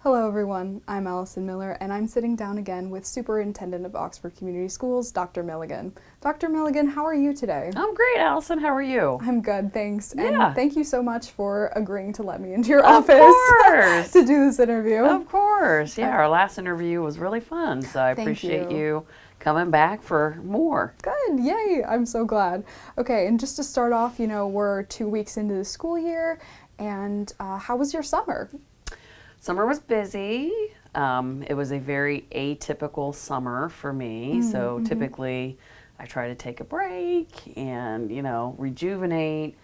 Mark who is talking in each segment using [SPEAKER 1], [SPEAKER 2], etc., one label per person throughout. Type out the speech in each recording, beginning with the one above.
[SPEAKER 1] Hello everyone, I'm Alison Miller and I'm sitting down again with Superintendent of Oxford Community Schools, Dr. Milligan. Dr. Milligan, how are you today?
[SPEAKER 2] I'm great, Allison. How are you?
[SPEAKER 1] I'm good, thanks.
[SPEAKER 2] Yeah.
[SPEAKER 1] And thank you so much for agreeing to let me into your
[SPEAKER 2] Of
[SPEAKER 1] office
[SPEAKER 2] course.
[SPEAKER 1] to do this interview.
[SPEAKER 2] Of course. Yeah, our last interview was really fun, so I
[SPEAKER 1] Thank
[SPEAKER 2] appreciate
[SPEAKER 1] you.
[SPEAKER 2] you coming back for more.
[SPEAKER 1] Good, yay, I'm so glad. Okay, and just to start off, we're 2 weeks into the school year, and how was your summer?
[SPEAKER 2] Summer was busy. It was a very atypical summer for me, so typically I try to take a break and, rejuvenate.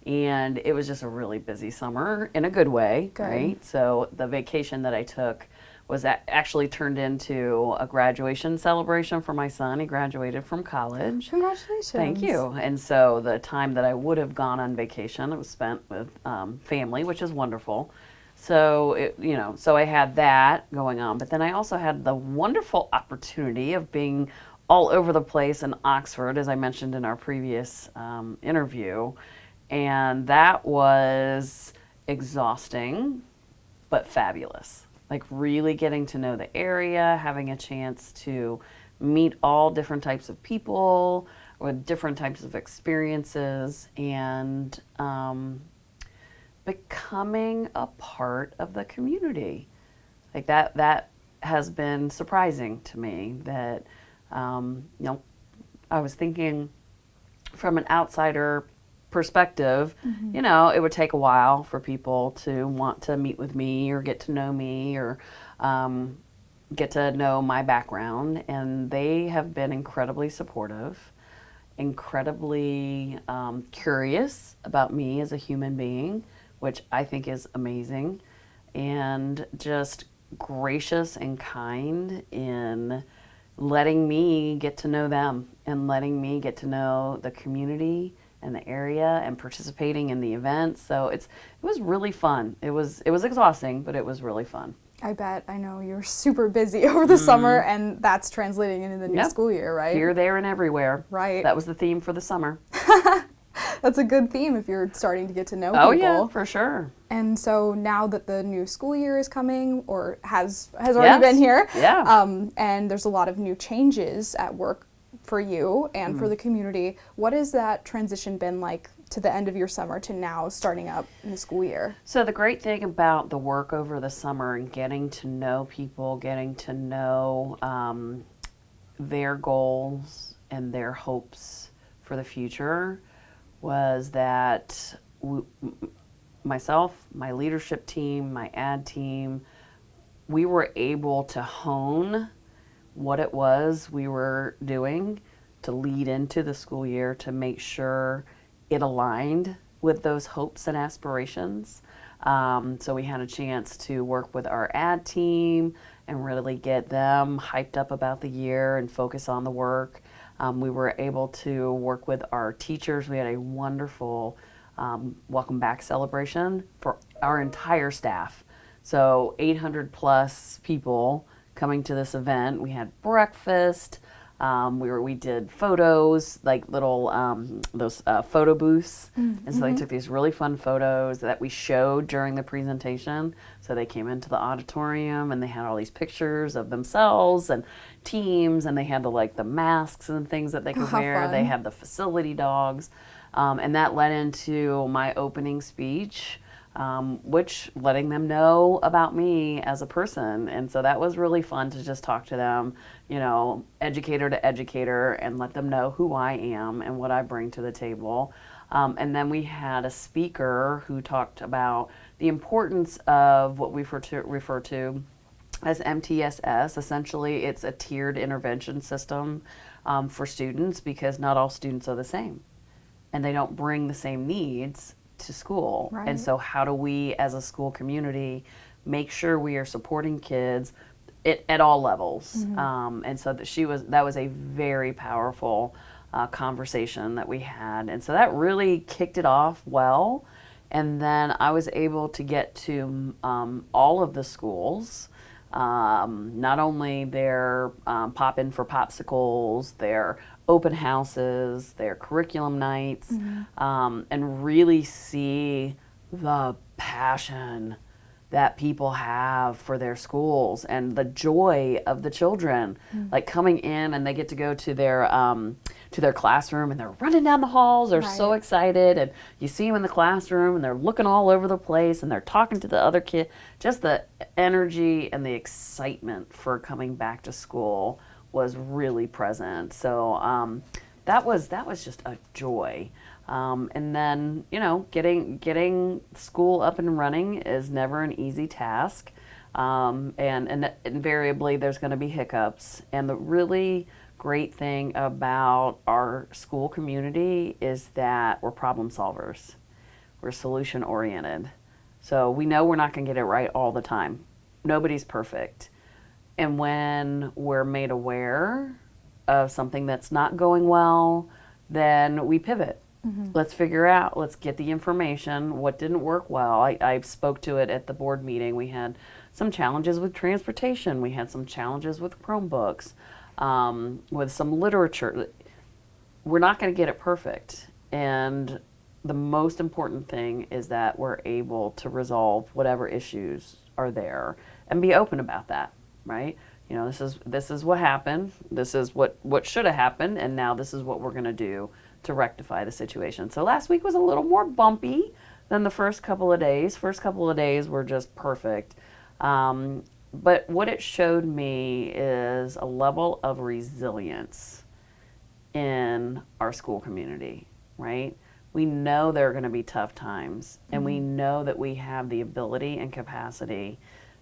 [SPEAKER 2] And it was just a really busy summer in a good way,
[SPEAKER 1] Good.
[SPEAKER 2] right? So the vacation that I took was actually turned into a graduation celebration for my son. He graduated from college.
[SPEAKER 1] Congratulations.
[SPEAKER 2] Thank you. And so the time that I would have gone on vacation, it was spent with family, which is wonderful. So so I had that going on, but then I also had the wonderful opportunity of being all over the place in Oxford, as I mentioned in our previous interview, and that was exhausting, but fabulous. Like really getting to know the area, having a chance to meet all different types of people with different types of experiences, and becoming a part of the community. Like that has been surprising to me that, I was thinking from an outsider perspective, it would take a while for people to want to meet with me or get to know me or get to know my background. And they have been incredibly supportive, incredibly curious about me as a human being, which I think is amazing, and just gracious and kind in letting me get to know them and letting me get to know the community and the area and participating in the events. So it was really fun. It was exhausting, but it was really fun.
[SPEAKER 1] I bet. I know you're super busy over the summer, and that's translating into the new school year, right?
[SPEAKER 2] Here, there, and everywhere.
[SPEAKER 1] Right.
[SPEAKER 2] That was the theme for the summer.
[SPEAKER 1] That's a good theme if you're starting to get to know
[SPEAKER 2] Oh
[SPEAKER 1] people.
[SPEAKER 2] yeah, for sure.
[SPEAKER 1] And so now that the new school year is coming, or has already been here, and there's a lot of new changes at work for you and for the community, what has that transition been like to the end of your summer to now starting up in the school year?
[SPEAKER 2] So the great thing about the work over the summer and getting to know people, getting to know their goals and their hopes for the future was that myself, my leadership team, my ad team, we were able to hone what it was we were doing to lead into the school year to make sure it aligned with those hopes and aspirations. So we had a chance to work with our ad team and really get them hyped up about the year and focus on the work. We were able to work with our teachers. We had a wonderful welcome back celebration for our entire staff. So 800 plus people coming to this event. We had breakfast. We did photos, like little those photo booths, and so they took these really fun photos that we showed during the presentation. So they came into the auditorium and they had all these pictures of themselves and teams, and they had the masks and things that they could wear.
[SPEAKER 1] Fun.
[SPEAKER 2] They had the facility dogs, and that led into my opening speech, which letting them know about me as a person. And so that was really fun to just talk to them, educator to educator, and let them know who I am and what I bring to the table. And then we had a speaker who talked about the importance of what we refer to as MTSS. Essentially, it's a tiered intervention system for students, because not all students are the same and they don't bring the same needs to school.
[SPEAKER 1] Right.
[SPEAKER 2] And so how do we as a school community make sure we are supporting kids at all levels? And so that was a very powerful conversation that we had. And so that really kicked it off well. And then I was able to get to all of the schools, not only their pop in for popsicles, their open houses, their curriculum nights, and really see the passion that people have for their schools and the joy of the children, like coming in and they get to go to their classroom and they're running down the halls. They're so excited, and you see them in the classroom and they're looking all over the place and they're talking to the other kid. Just the energy and the excitement for coming back to school was really present. So that was just a joy. And then, you know, getting school up and running is never an easy task. And invariably there's going to be hiccups. And the really great thing about our school community is that we're problem solvers. We're solution oriented. So we know we're not going to get it right all the time. Nobody's perfect. And when we're made aware of something that's not going well, then we pivot. Let's figure out, let's get the information, what didn't work well. I spoke to it at the board meeting. We had some challenges with transportation. We had some challenges with Chromebooks, with some literature. We're not going to get it perfect. And the most important thing is that we're able to resolve whatever issues are there and be open about that, right? You know, this is what happened. This is what should have happened, and now this is what we're going to do to rectify the situation. So last week was a little more bumpy than the first couple of days. First couple of days were just perfect. But what it showed me is a level of resilience in our school community, right? We know there are going to be tough times, and we know that we have the ability and capacity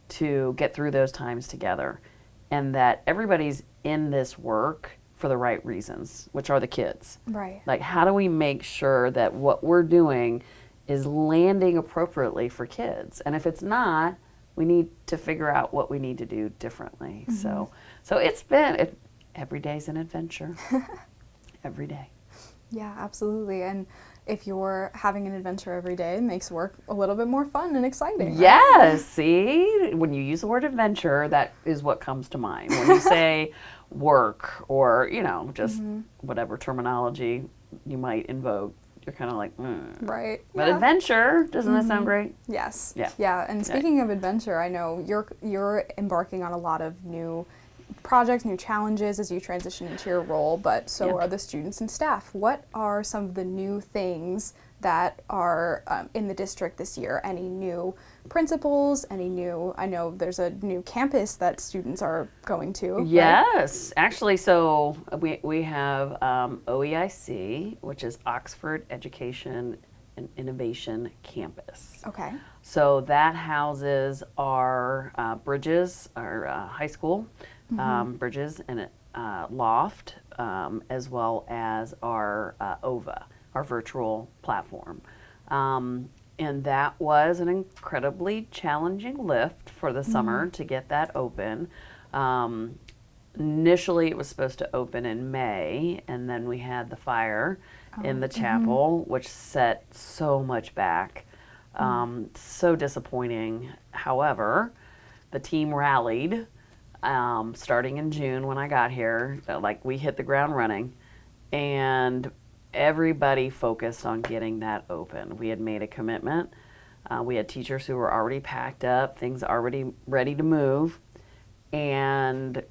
[SPEAKER 2] to get through those times together, and that everybody's in this work for the right reasons, which are the kids.
[SPEAKER 1] Right.
[SPEAKER 2] Like, how do we make sure that what we're doing is landing appropriately for kids? And if it's not, we need to figure out what we need to do differently. So it's been, every day's an adventure. Every day.
[SPEAKER 1] Yeah, absolutely. And if you're having an adventure every day, it makes work a little bit more fun and exciting. Right?
[SPEAKER 2] Yes, see? When you use the word adventure, that is what comes to mind. When you say work or, you know, just whatever terminology you might invoke, you're kind of like,
[SPEAKER 1] Right.
[SPEAKER 2] But adventure, doesn't that sound great?
[SPEAKER 1] Yes.
[SPEAKER 2] Yeah.
[SPEAKER 1] Yeah. And speaking of adventure, I know you're embarking on a lot of new projects, new challenges as you transition into your role, but so are the students and staff. What are some of the new things that are in the district this year? Any new principals? Any new, I know there's a new campus that students are going to.
[SPEAKER 2] Yes, right? Actually, so we have OEIC, which is Oxford Education and Innovation Campus.
[SPEAKER 1] Okay.
[SPEAKER 2] So that houses our Bridges, our high school, Bridges and Loft, as well as our OVA, our virtual platform. And that was an incredibly challenging lift for the summer to get that open. Initially, it was supposed to open in May, and then we had the fire in the chapel, which set so much back. So disappointing. However, the team rallied starting in June when I got here. Like, we hit the ground running, and everybody focused on getting that open. We had made a commitment. We had teachers who were already packed up, things already ready to move, and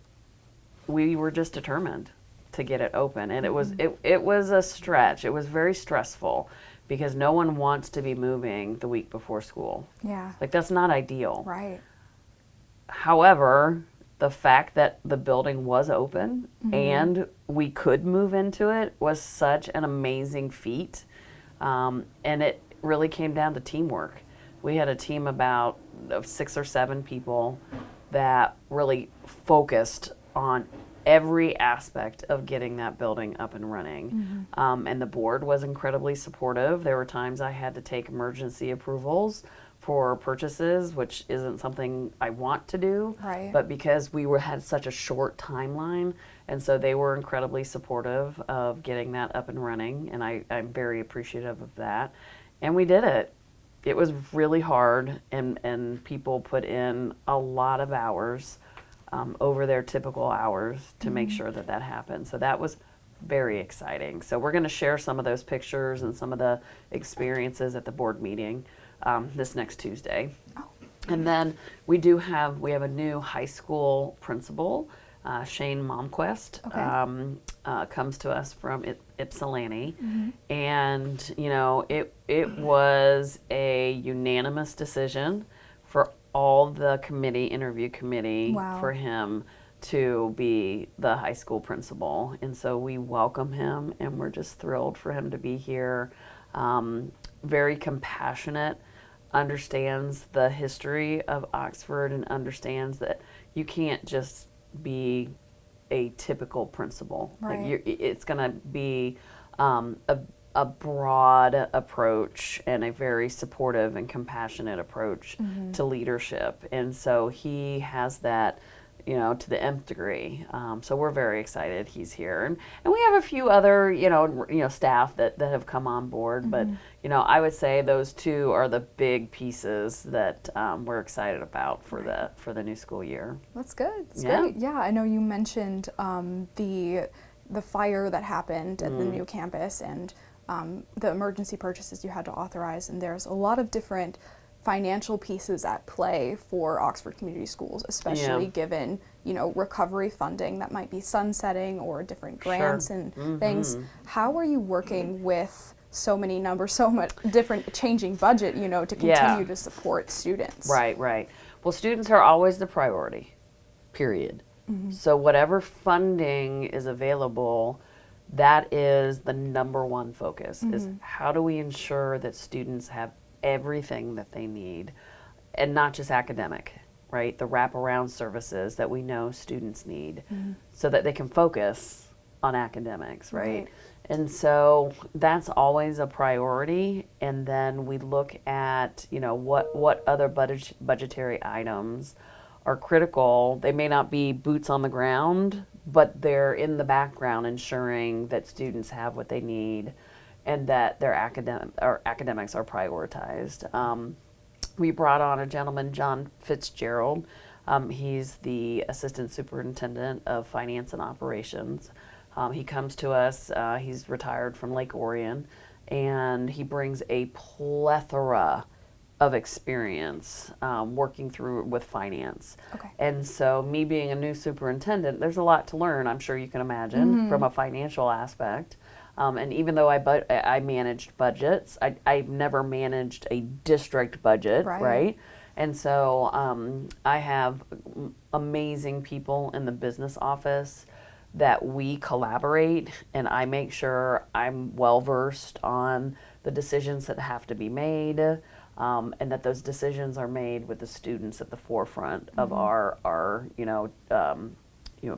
[SPEAKER 2] we were just determined to get it open. And it was a stretch. It was very stressful because no one wants to be moving the week before school.
[SPEAKER 1] Yeah.
[SPEAKER 2] Like, that's not ideal.
[SPEAKER 1] Right.
[SPEAKER 2] However, the fact that the building was open and we could move into it was such an amazing feat. And it really came down to teamwork. We had a team of 6 or 7 people that really focused on every aspect of getting that building up and running. And the board was incredibly supportive. There were times I had to take emergency approvals for purchases, which isn't something I want to do,
[SPEAKER 1] right.
[SPEAKER 2] But because we had such a short timeline, and so they were incredibly supportive of getting that up and running, and I'm very appreciative of that. And we did it. It was really hard, and people put in a lot of hours over their typical hours to make sure that that happened. So that was very exciting. So we're going to share some of those pictures and some of the experiences at the board meeting this next Tuesday. And then we have a new high school principal, Shane Momquest, comes to us from Ypsilanti. And, you know, it was a unanimous decision for all the interview committee for him to be the high school principal. And so we welcome him, and we're just thrilled for him to be here. Very compassionate, understands the history of Oxford, and understands that you can't just be a typical principal. Like it's going to be a broad approach and a very supportive and compassionate approach to leadership. And so he has that, you know, to the nth degree. So we're very excited he's here. And we have a few other, you know, staff that have come on board. But, you know, I would say those two are the big pieces that we're excited about for the new school year.
[SPEAKER 1] That's good. That's great. Yeah, I know you mentioned the fire that happened at the new campus and the emergency purchases you had to authorize. And there's a lot of different financial pieces at play for Oxford Community Schools, especially given, you know, recovery funding that might be sunsetting or different grants and things. How are you working with so many numbers, so much different changing budget, you know, to continue to support students?
[SPEAKER 2] Right. Well, students are always the priority, period. So whatever funding is available, that is the number one focus, is how do we ensure that students have everything that they need, and not just academic, right? The wraparound services that we know students need so that they can focus on academics, right? And so that's always a priority. And then we look at, you know, what other budgetary items are critical. They may not be boots on the ground, but they're in the background ensuring that students have what they need and that their academics are prioritized. We brought on a gentleman, John Fitzgerald. He's the assistant superintendent of finance and operations. He comes to us, he's retired from Lake Orion, and he brings a plethora of experience working through with finance. And so me being a new superintendent, there's a lot to learn, I'm sure you can imagine, from a financial aspect. And even though I managed budgets, I've never managed a district budget, right? And so I have amazing people in the business office that we collaborate, and I make sure I'm well-versed on the decisions that have to be made, and that those decisions are made with the students at the forefront of our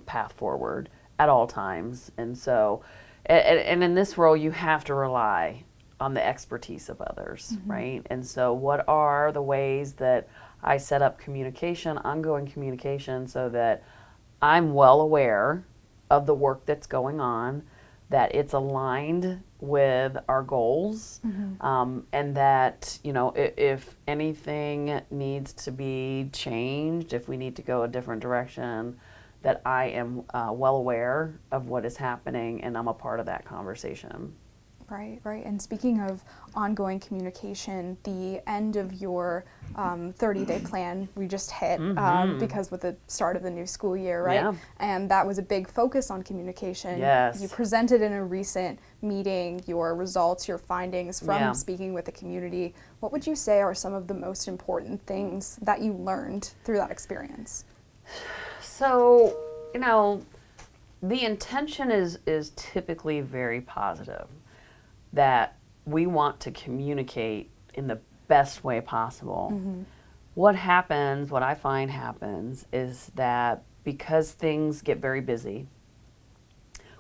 [SPEAKER 2] path forward at all times. And so, and in this role, you have to rely on the expertise of others, right? And so what are the ways that I set up communication, ongoing communication, so that I'm well aware of the work that's going on, that it's aligned with our goals, and that, you know, if anything needs to be changed, if we need to go a different direction, that I am well aware of what is happening, and I'm a part of that conversation.
[SPEAKER 1] Right. And speaking of ongoing communication, the end of your 30-day plan we just hit because with the start of the new school year, right? Yeah. And that was a big focus on communication.
[SPEAKER 2] Yes.
[SPEAKER 1] You presented in a recent meeting your results, your findings from speaking with the community. What would you say are some of the most important things that you learned through that experience?
[SPEAKER 2] So, you know, the intention is typically very positive, that we want to communicate in the best way possible. What I find happens is that because things get very busy,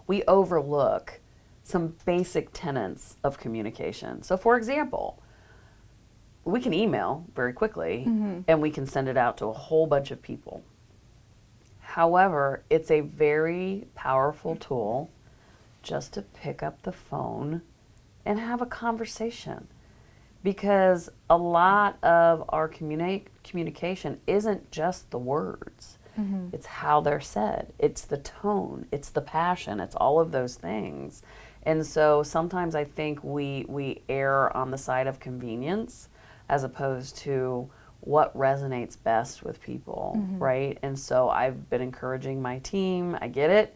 [SPEAKER 2] we overlook some basic tenets of communication. So for example, we can email very quickly and we can send it out to a whole bunch of people. However, it's a very powerful tool just to pick up the phone and have a conversation, because a lot of our communication isn't just the words. It's how they're said, it's the tone, it's the passion, it's all of those things. And so sometimes I think we err on the side of convenience as opposed to what resonates best with people, right? And so I've been encouraging my team. I get it.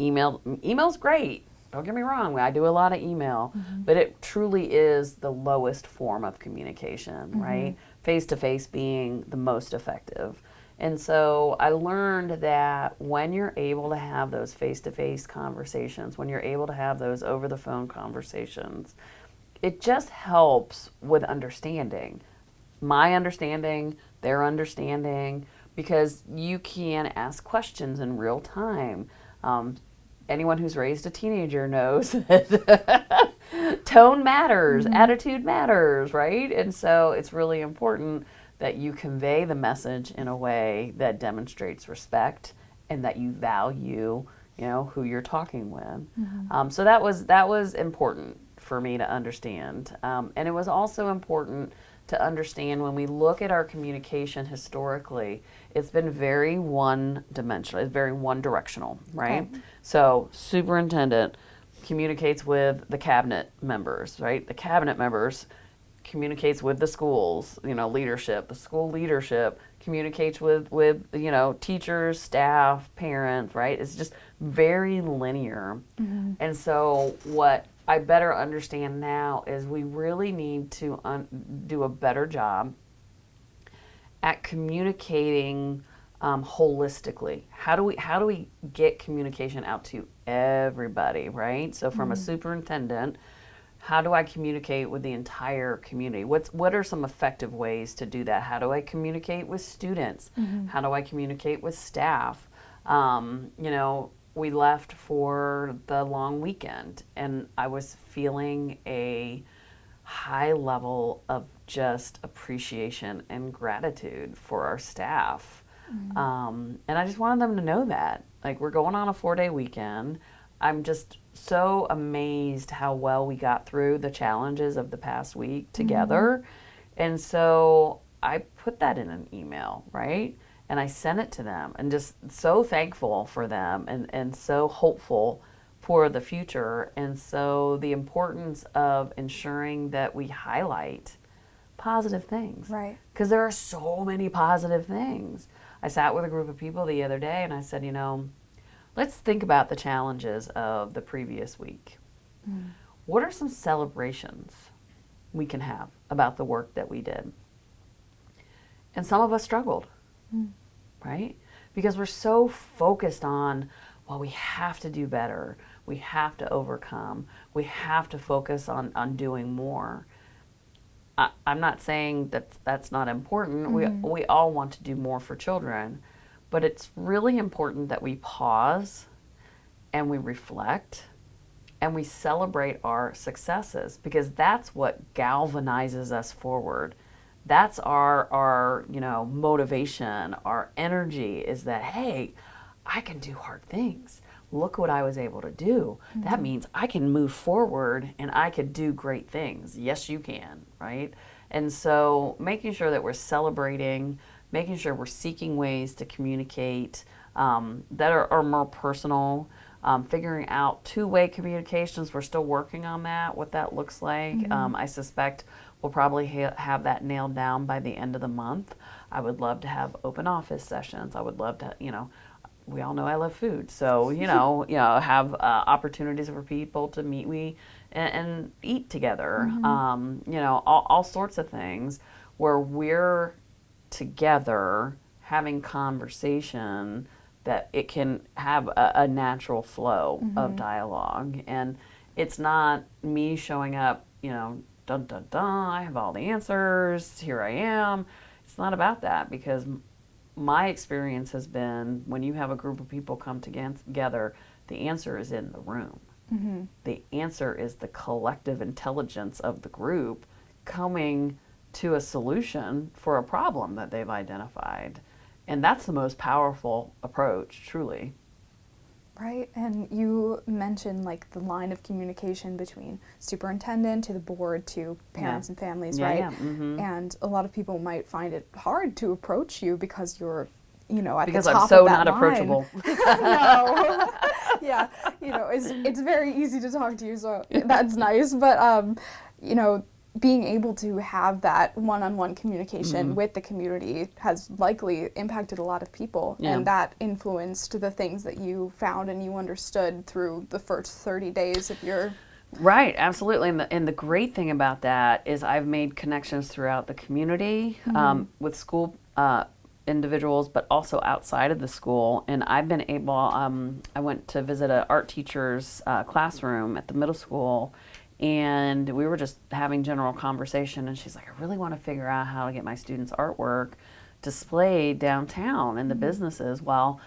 [SPEAKER 2] Email's great. Don't get me wrong. I do a lot of email, but it truly is the lowest form of communication, right? Face-to-face being the most effective. And so I learned that when you're able to have those face-to-face conversations, when you're able to have those over-the-phone conversations, it just helps with understanding. My understanding, their understanding, because you can ask questions in real time. Anyone who's raised a teenager knows that tone matters, attitude matters, right? And so it's really important that you convey the message in a way that demonstrates respect and that you value, who you're talking with. So that was important for me to understand. And it was also important to understand when we look at our communication historically, it's been very one-dimensional, it's very one-directional, right? Okay. So superintendent communicates with the cabinet members, right? The cabinet members communicates with the schools, leadership. The school leadership communicates with teachers, staff, parents, right? It's just very linear. And so what I better understand now is we really need to do a better job at communicating holistically. How do we get communication out to everybody, right? So from a superintendent, how do I communicate with the entire community? What are some effective ways to do that? How do I communicate with students? How do I communicate with staff? We left for the long weekend, and I was feeling a high level of just appreciation and gratitude for our staff. And I just wanted them to know that. Like, we're going on a 4-day weekend. I'm just so amazed how well we got through the challenges of the past week together. And so I put that in an email, right? And I sent it to them, and just so thankful for them and so hopeful for the future. And so the importance of ensuring that we highlight positive things.
[SPEAKER 1] Right.
[SPEAKER 2] Because there are so many positive things. I sat with a group of people the other day and I said, let's think about the challenges of the previous week. What are some celebrations we can have about the work that we did? And some of us struggled. Right? Because we're so focused on, well, we have to do better. We have to overcome. We have to focus on doing more. I'm not saying that that's not important. We all want to do more for children. But it's really important that we pause and we reflect and we celebrate our successes, because that's what galvanizes us forward. That's our motivation, our energy, is that, hey, I can do hard things. Look what I was able to do. That means I can move forward and I could do great things. Yes, you can, right? And so making sure that we're celebrating, making sure we're seeking ways to communicate that are more personal, figuring out two-way communications. We're still working on that, what that looks like. I suspect we'll probably have that nailed down by the end of the month. I would love to have open office sessions. I would love to, we all know I love food. So, have opportunities for people to meet and eat together. All sorts of things where we're together having conversation, that it can have a natural flow of dialogue. And it's not me showing up, dun, dun, dun, I have all the answers, here I am. It's not about that, because my experience has been, when you have a group of people come together, the answer is in the room. The answer is the collective intelligence of the group coming to a solution for a problem that they've identified. And that's the most powerful approach, truly.
[SPEAKER 1] Right, and you mentioned like the line of communication between superintendent to the board to parents and families, right? Yeah. And a lot of people might find it hard to approach you because you're, at the top of that line.
[SPEAKER 2] Because I'm so not approachable.
[SPEAKER 1] No. it's very easy to talk to you, so that's nice. But, being able to have that one-on-one communication with the community has likely impacted a lot of people, and that influenced the things that you found and you understood through the first 30 days of your...
[SPEAKER 2] Right, absolutely. And the great thing about that is I've made connections throughout the community with school individuals, but also outside of the school. And I've been able, I went to visit an art teacher's classroom at the middle school, and we were just having general conversation, and she's like, I really want to figure out how to get my students' artwork displayed downtown in the businesses. Well,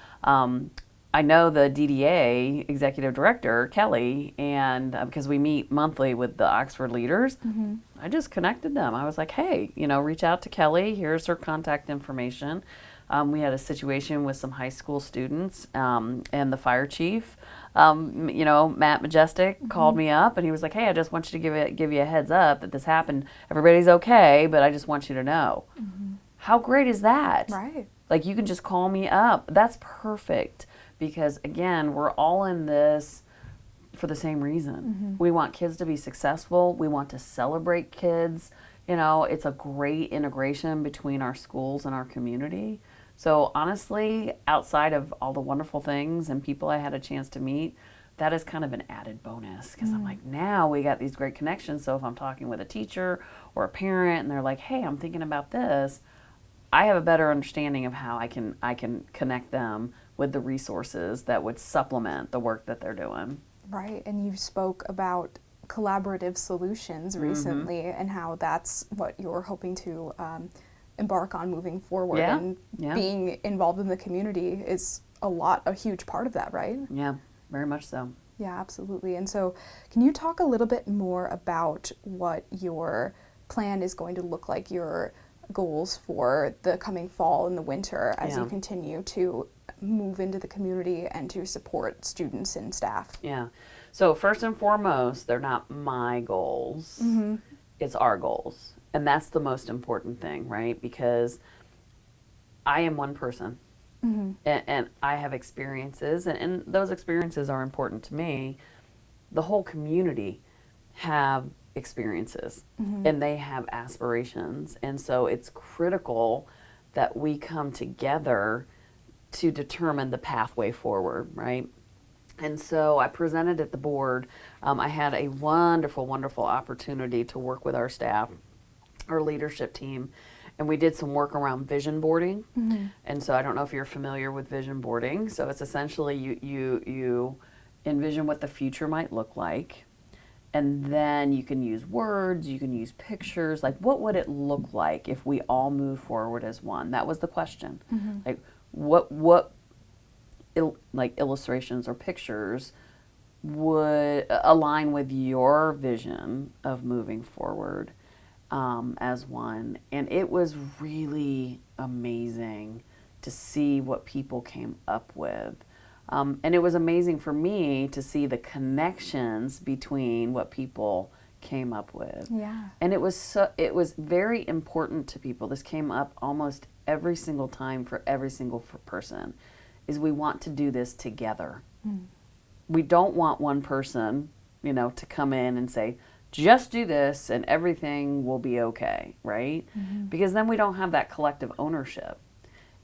[SPEAKER 2] I know the DDA executive director, Kelly, and because we meet monthly with the Oxford leaders, I just connected them. I was like, hey, reach out to Kelly. Here's her contact information. We had a situation with some high school students, and the fire chief, Matt Majestic, called me up, and he was like, hey, I just want you to give you a heads up that this happened. Everybody's okay, but I just want you to know. How great is that?
[SPEAKER 1] Right.
[SPEAKER 2] Like, you can just call me up. That's perfect. Because, again, we're all in this for the same reason. We want kids to be successful. We want to celebrate kids. It's a great integration between our schools and our community. So, honestly, outside of all the wonderful things and people I had a chance to meet, that is kind of an added bonus. Because I'm like, now we got these great connections. So if I'm talking with a teacher or a parent and they're like, hey, I'm thinking about this, I have a better understanding of how I can connect them with the resources that would supplement the work that they're doing.
[SPEAKER 1] Right, and you spoke about collaborative solutions recently and how that's what you're hoping to embark on moving forward. And being involved in the community is a huge part of that, right?
[SPEAKER 2] Yeah, very much so.
[SPEAKER 1] Yeah, absolutely. And so can you talk a little bit more about what your plan is going to look like, your goals for the coming fall and the winter as you continue to move into the community and to support students and staff?
[SPEAKER 2] Yeah. So first and foremost, they're not my goals. It's our goals. And that's the most important thing, right? Because I am one person and I have experiences, and those experiences are important to me. The whole community have experiences and they have aspirations. And so it's critical that we come together to determine the pathway forward, right? And so I presented at the board. I had a wonderful, wonderful opportunity to work with our staff, our leadership team, and we did some work around vision boarding. And so I don't know if you're familiar with vision boarding. So it's essentially you envision what the future might look like, and then you can use words, you can use pictures. Like, what would it look like if we all move forward as one? That was the question. Like, what illustrations or pictures would align with your vision of moving forward as one? And it was really amazing to see what people came up with. And it was amazing for me to see the connections between what people came up with.
[SPEAKER 1] Yeah.
[SPEAKER 2] And it was very important to people. This came up almost every single time for every single person, is we want to do this together. We don't want one person, to come in and say, just do this and everything will be okay, right? Because then we don't have that collective ownership.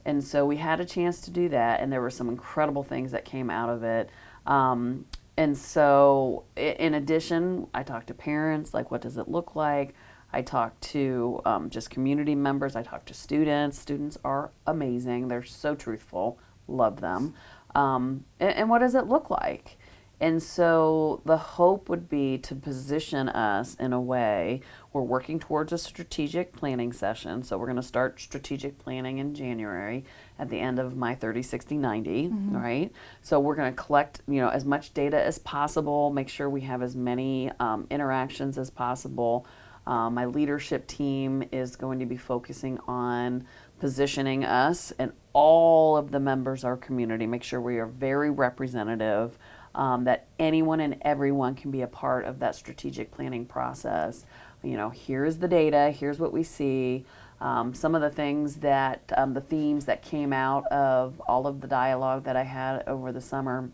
[SPEAKER 2] And so we had a chance to do that, and there were some incredible things that came out of it. And so in addition, I talked to parents, like, what does it look like? I talked to just community members. I talked to students. Students are amazing. They're so truthful. Love them. And what does it look like? And so the hope would be to position us in a way. We're working towards a strategic planning session. So we're going to start strategic planning in January at the end of my 30, 60, 90, right? So we're going to collect, as much data as possible, make sure we have as many interactions as possible. My leadership team is going to be focusing on positioning us and all of the members of our community, make sure we are very representative, that anyone and everyone can be a part of that strategic planning process. Here's the data, here's what we see. Some of the things that, the themes that came out of all of the dialogue that I had over the summer.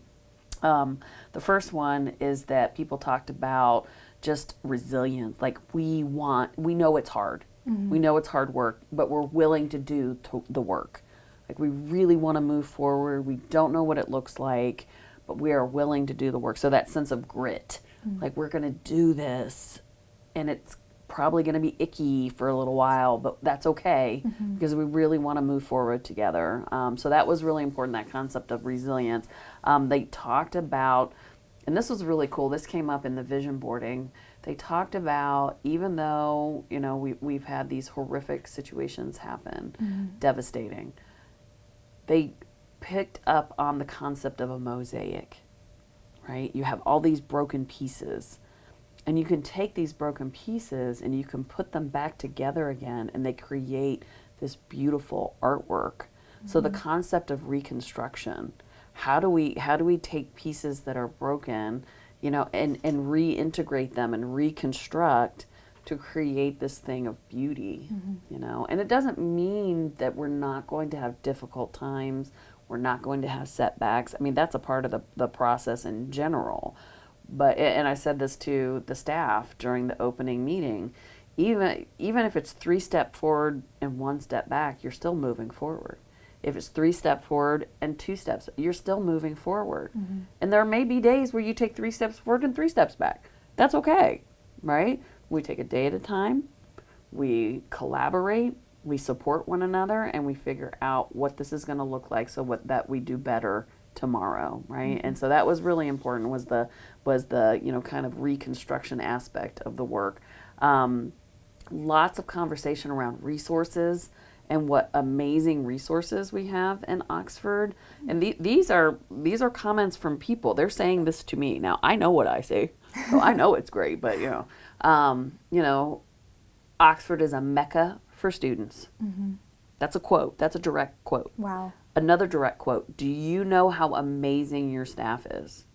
[SPEAKER 2] The first one is that people talked about just resilience. Like we know it's hard. We know it's hard work, but we're willing to do the work. Like we really want to move forward. We don't know what it looks like, but we are willing to do the work. So that sense of grit, like we're going to do this, and it's probably going to be icky for a little while, but that's okay because we really want to move forward together. So that was really important, that concept of resilience. They talked about, and this was really cool, this came up in the vision boarding. They talked about, even though, you know, we've had these horrific situations happen, devastating, they picked up on the concept of a mosaic, right? You have all these broken pieces, and you can take these broken pieces and you can put them back together again, and they create this beautiful artwork. So the concept of reconstruction, how do we take pieces that are broken, you know, and reintegrate them and reconstruct to create this thing of beauty, you know? And it doesn't mean that we're not going to have difficult times, we're not going to have setbacks. I mean, that's a part of the process in general. But, and I said this to the staff during the opening meeting, even if it's 3 steps forward and 1 step back, you're still moving forward. If it's 3 steps forward and 2 steps, you're still moving forward. And there may be days where you take 3 steps forward and 3 steps back. That's okay, right? We take a day at a time, we collaborate, we support one another, and we figure out what this is going to look like so that we do better tomorrow, right? And so that was really important, was the you know, kind of reconstruction aspect of the work. Lots of conversation around resources and what amazing resources we have in Oxford. And these are comments from people. They're saying this to me. Now, I know what I say, so I know it's great, but you know, Oxford is a mecca for students. That's a quote. That's a direct quote.
[SPEAKER 1] Wow.
[SPEAKER 2] Another direct quote. Do you know how amazing your staff is?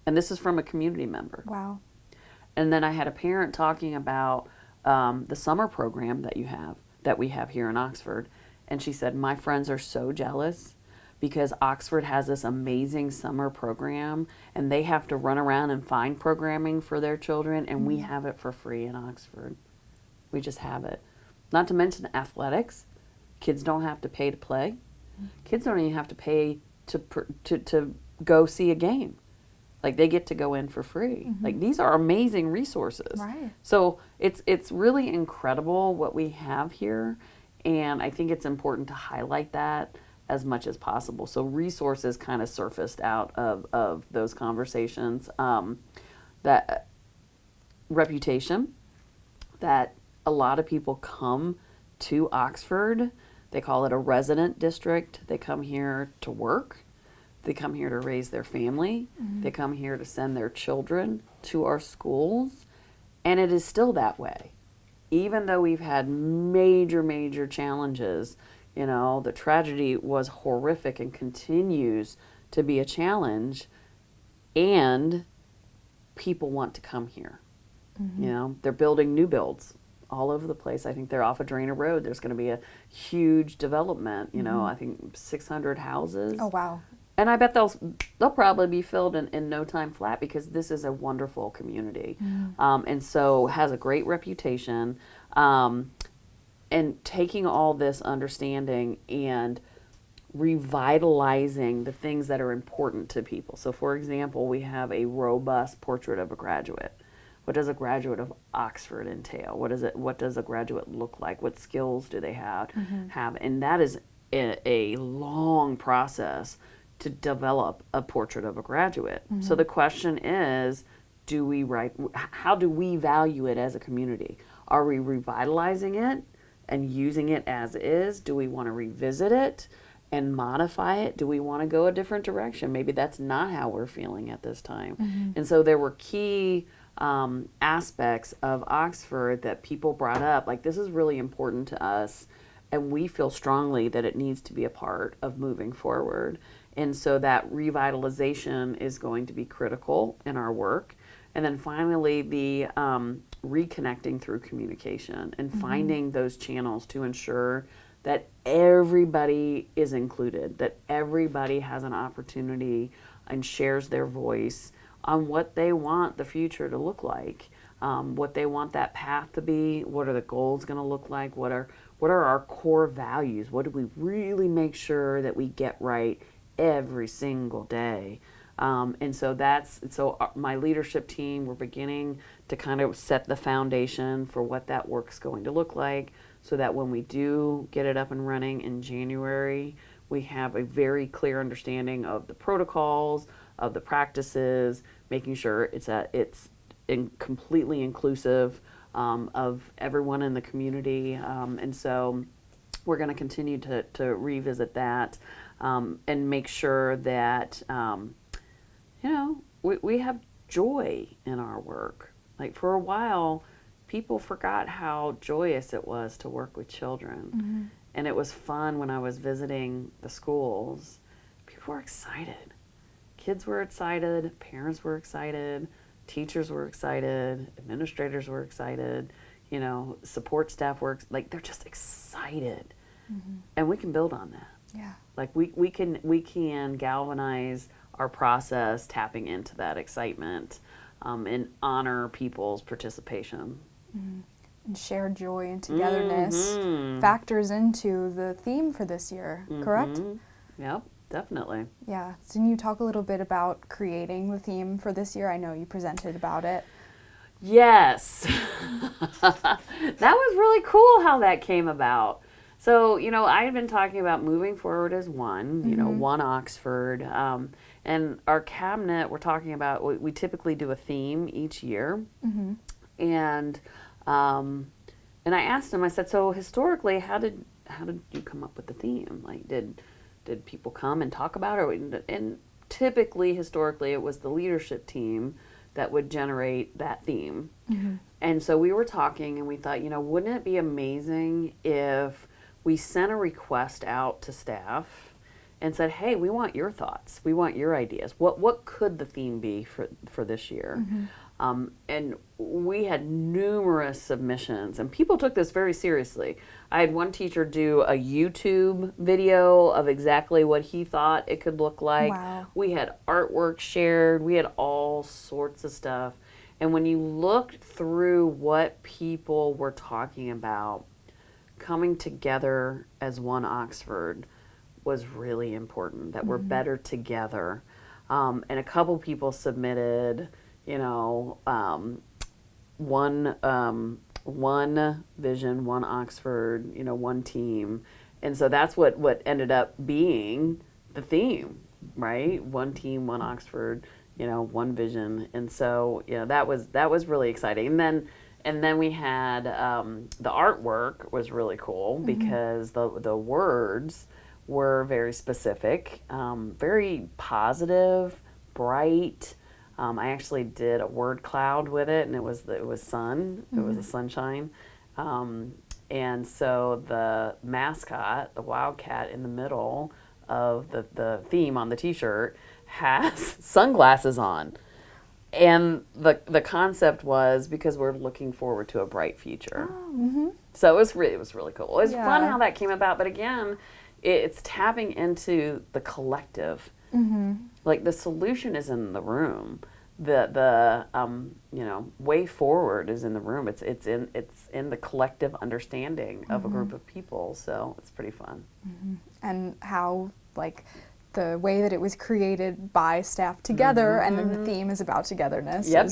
[SPEAKER 2] And this is from a community member.
[SPEAKER 1] Wow.
[SPEAKER 2] And then I had a parent talking about the summer program that we have here in Oxford. And she said, my friends are so jealous because Oxford has this amazing summer program and they have to run around and find programming for their children, and we have it for free in Oxford. We just have it. Not to mention athletics. Kids don't have to pay to play. Kids don't even have to pay to go see a game. Like, they get to go in for free. Like, these are amazing resources.
[SPEAKER 1] Right.
[SPEAKER 2] So it's really incredible what we have here, and I think it's important to highlight that as much as possible. So resources kind of surfaced out of those conversations. That reputation, that a lot of people come to Oxford. They call it a resident district. They come here to work. They come here to raise their family. They come here to send their children to our schools. And it is still that way. Even though we've had major, major challenges, you know, the tragedy was horrific and continues to be a challenge, and people want to come here. You know, they're building new builds all over the place. I think they're off of Drainer Road. There's going to be a huge development, you know, I think 600 houses.
[SPEAKER 1] Oh, wow.
[SPEAKER 2] And I bet they'll probably be filled in no time flat, because this is a wonderful community. And so has a great reputation. And taking all this understanding and revitalizing the things that are important to people. So, for example, we have a robust portrait of a graduate. What does a graduate of Oxford entail? What does a graduate look like? What skills do they have? And that is a long process to develop a portrait of a graduate. So the question is, how do we value it as a community? Are we revitalizing it and using it as is? Do we want to revisit it and modify it? Do we want to go a different direction? Maybe that's not how we're feeling at this time. And so there were key aspects of Oxford that people brought up, like, this is really important to us, and we feel strongly that it needs to be a part of moving forward. And so that revitalization is going to be critical in our work. And then finally, the reconnecting through communication and finding those channels to ensure that everybody is included, that everybody has an opportunity and shares their voice on what they want the future to look like, what they want that path to be, what are the goals going to look like, what are our core values, what do we really make sure that we get right every single day. And so my leadership team, we're beginning to kind of set the foundation for what that work's going to look like, so that when we do get it up and running in January, we have a very clear understanding of the protocols, of the practices, making sure it's completely inclusive of everyone in the community. And so we're going to continue to revisit that and make sure that we have joy in our work. Like, for a while, people forgot how joyous it was to work with children. Mm-hmm. And it was fun when I was visiting the schools. People were excited. Kids were excited, parents were excited, teachers were excited, administrators were excited, support staff were they're just excited. Mm-hmm. And we can build on that.
[SPEAKER 1] Yeah.
[SPEAKER 2] Like we can galvanize our process, tapping into that excitement, and honor people's participation.
[SPEAKER 1] Mm-hmm. And shared joy and togetherness factors into the theme for this year, correct?
[SPEAKER 2] Yep, definitely.
[SPEAKER 1] Yeah. So can you talk a little bit about creating the theme for this year? I know you presented about it.
[SPEAKER 2] Yes. That was really cool how that came about. So, I had been talking about moving forward as one, one Oxford. And our cabinet, we're talking about, we typically do a theme each year. Mm-hmm. And I asked him, I said, so historically, how did you come up with the theme? Like, did people come and talk about it? And typically, historically, it was the leadership team that would generate that theme. Mm-hmm. And so we were talking and we thought, wouldn't it be amazing if we sent a request out to staff and said, hey, we want your thoughts. We want your ideas. What could the theme be for this year? Mm-hmm. And we had numerous submissions, and people took this very seriously. I had one teacher do a YouTube video of exactly what he thought it could look like.
[SPEAKER 1] Wow.
[SPEAKER 2] We had artwork shared. We had all sorts of stuff. And when you looked through what people were talking about, coming together as one Oxford was really important, that we're better together. And a couple people submitted, one vision, one Oxford, one team. And so that's what ended up being the theme, right? One team, one Oxford, one vision. And so, that was really exciting. And then we had the artwork was really cool because the words were very specific, very positive, bright. I actually did a word cloud with it, and it was sun. It was a sunshine. And so the mascot, the wildcat in the middle of the theme on the T-shirt, has sunglasses on. And the concept was because we're looking forward to a bright future. Oh, mm-hmm. So it was really cool. It was fun how that came about. But again, it's tapping into the collective. Mm-hmm. Like, the solution is in the room. The way forward is in the room. It's in the collective understanding of a group of people. So it's pretty fun. Mm-hmm.
[SPEAKER 1] And how the way that it was created by staff together, and then the theme is about togetherness.
[SPEAKER 2] Yep.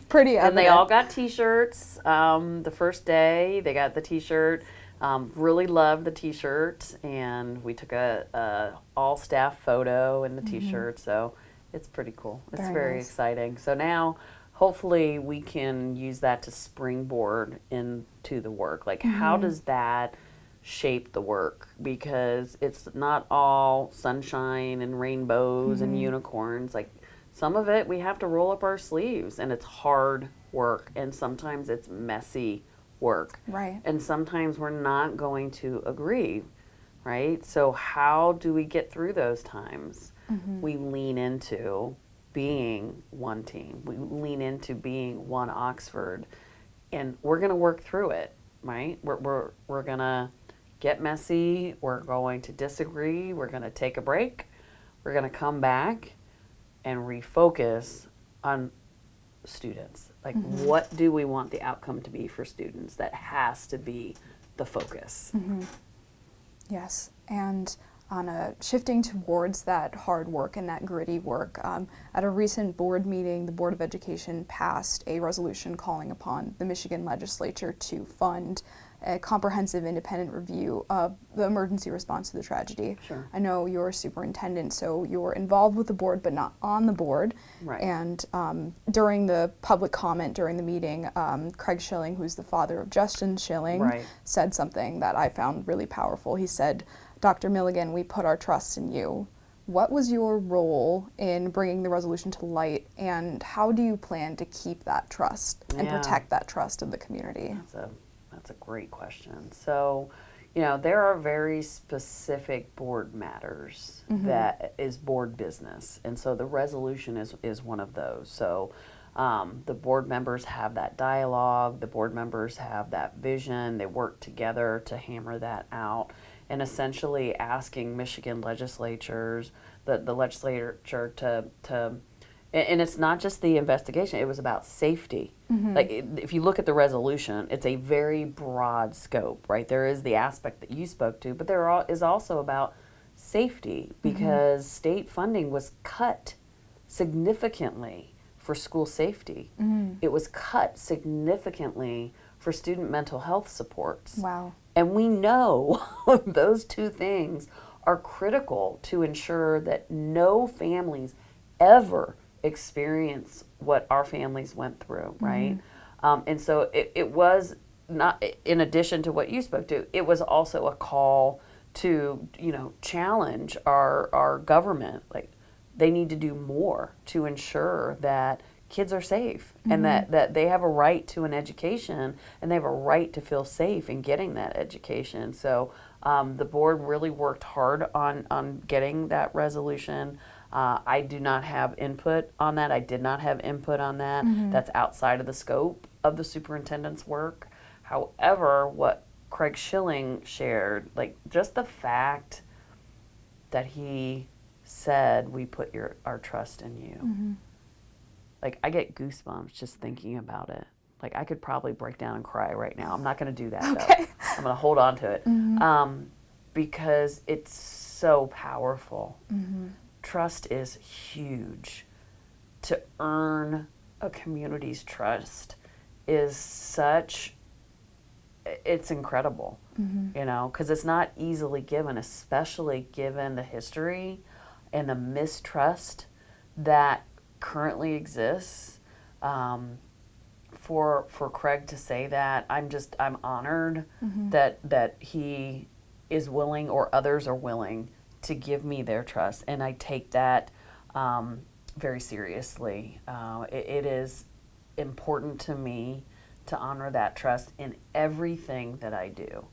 [SPEAKER 1] Pretty evident.
[SPEAKER 2] And they all got T-shirts. The first day they got the T-shirt. Really loved the T-shirt, and we took a all staff photo in the T-shirt. So it's pretty cool. It's very nice. Exciting. So now, hopefully, we can use that to springboard into the work. Like, how does that shape the work? Because it's not all sunshine and rainbows and unicorns. Like, some of it we have to roll up our sleeves, and it's hard work, and sometimes it's messy work.
[SPEAKER 1] Right.
[SPEAKER 2] And sometimes we're not going to agree, right? So how do we get through those times? We lean into being one team. We lean into being one Oxford, and we're going to work through it, right? We're going to get messy. We're going to disagree. We're going to take a break. We're going to come back and refocus on students. Like, what do we want the outcome to be for students? That has to be the focus.
[SPEAKER 1] Yes, and shifting towards that hard work and that gritty work, at a recent board meeting, the Board of Education passed a resolution calling upon the Michigan legislature to fund a comprehensive independent review of the emergency response to the tragedy.
[SPEAKER 2] Sure.
[SPEAKER 1] I know you're a superintendent, so you're involved with the board but not on the board.
[SPEAKER 2] Right.
[SPEAKER 1] And during the public comment during the meeting, Craig Schilling, who's the father of Justin Schilling,
[SPEAKER 2] Right.
[SPEAKER 1] said something that I found really powerful. He said, "Dr. Milligan, we put our trust in you." What was your role in bringing the resolution to light, and how do you plan to keep that trust and protect that trust of the community?
[SPEAKER 2] That's a great question. So, there are very specific board matters that is board business. And so the resolution is one of those. So the board members have that dialogue, the board members have that vision, they work together to hammer that out, and essentially asking Michigan legislatures, the legislature to and it's not just the investigation, it was about safety. Like, if you look at the resolution, it's a very broad scope, right? There is the aspect that you spoke to, but there is also about safety, because state funding was cut significantly for school safety. It was cut significantly for student mental health supports.
[SPEAKER 1] Wow.
[SPEAKER 2] And we know those two things are critical to ensure that no families ever experience what our families went through, right? And so it was not, in addition to what you spoke to, it was also a call to, challenge our government. Like, they need to do more to ensure that kids are safe and that they have a right to an education and they have a right to feel safe in getting that education. So the board really worked hard on getting that resolution. I do not have input on that. I did not have input on that. That's outside of the scope of the superintendent's work. However, what Craig Schilling shared, like, just the fact that he said, "We put our trust in you." Like, I get goosebumps just thinking about it. Like, I could probably break down and cry right now. I'm not going to do that, though. I'm going to hold on to it because it's so powerful. Trust is huge. To earn a community's trust is it's incredible, because it's not easily given, especially given the history and the mistrust that currently exists. For Craig to say that, I'm honored that he is willing, or others are willing, to give me their trust, and I take that very seriously. It is important to me to honor that trust in everything that I do,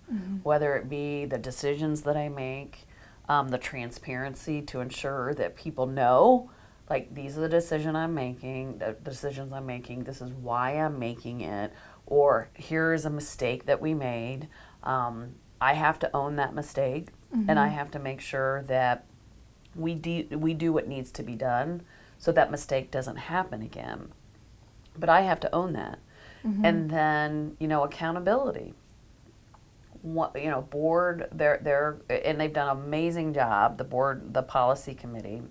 [SPEAKER 2] whether it be the decisions that I make, the transparency to ensure that people know, like, these are the decisions I'm making, this is why I'm making it, or here is a mistake that we made. I have to own that mistake, and I have to make sure that we do what needs to be done so that mistake doesn't happen again. But I have to own that. And then, accountability. Board, they're and they've done an amazing job. The policy committee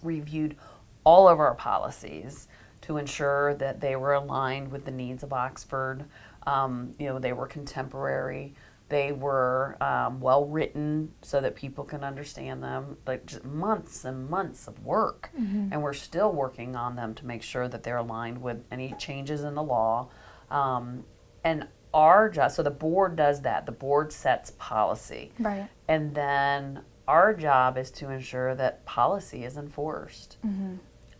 [SPEAKER 2] reviewed all of our policies to ensure that they were aligned with the needs of Oxford. They were contemporary. They were well written so that people can understand them. Like, just months and months of work, and we're still working on them to make sure that they're aligned with any changes in the law. And our job, so the board does that. The board sets policy,
[SPEAKER 1] Right.
[SPEAKER 2] and then our job is to ensure that policy is enforced.